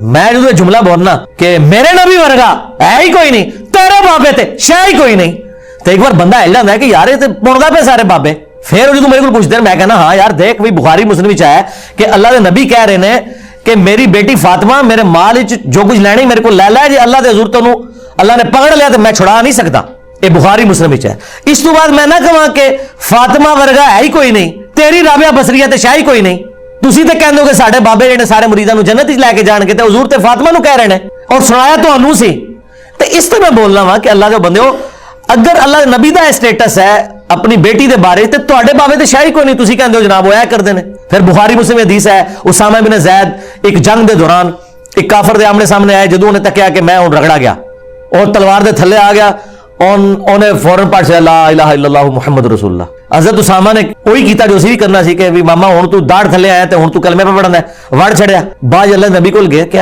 मैं जो जुमला बोलना कि मेरे नबी वर्गा है ही कोई नहीं, तेरे बाबे ते शाह ही कोई नहीं, तो एक बार बंदा हिल जाता है कि यार ये पुणदा पे सारे बाबे। फिर जो मेरे को पूछते हैं, मैं कहना हाँ यार देख भाई बुखारी मुस्लिम है कि अल्लाह के नबी कह रहे हैं कि मेरी बेटी फातिमा मेरे माल जो कुछ लैनी मेरे को लै लै, जे अल्लाह के हजूर तेनू अल्लाह ने पकड़ लिया तो मैं छुड़ा नहीं सकता। ये बुखारी मुस्लिम है। इस तो बाद मैं ना कहा कि फातिमा वर्गा है ही कोई नहीं, तेरी राबिया बसरिया ते शाह ही कोई नहीं। तुसी तो कहते हो कि साडे बाबे जिहड़े सारे मुरीदां नूं जन्नत च लैके जाणगे ते हुजूर ते फातिमा नूं कह रहे हैं और सुनाया तुहानूं सी। ते इस ते मैं बोलना वा कि अल्लाह के बंदे हो, अगर अल्लाह नबी का स्टेटस है अपनी बेटी के बारे तो तुहाडे बाबे ते शाह ही कोई नहीं, तुसी कहंदे हो जनाब वो करते हैं। फिर बुखारी मुस्लिम हदीस है, उसामा बिन ज़ैद एक जंग के दौरान एक काफर के आमने सामने आए, जदों उन्हें तकिया कि मैं हुण रगड़ा गया और तलवार के थले आ गया, उन्हें फौरन पढ़ लिया ला इलाहा इल्लल्लाह मुहम्मद रसूलुल्लाह। हज़रत उसामा ने वही किया जो असीं भी करना सी कि मामा हुण तू दाढ़ थले आया तो हुण तू कलमे पे पढ़ना है, वड़ छड़िया। बाद अल्लाह नबी कोल गया।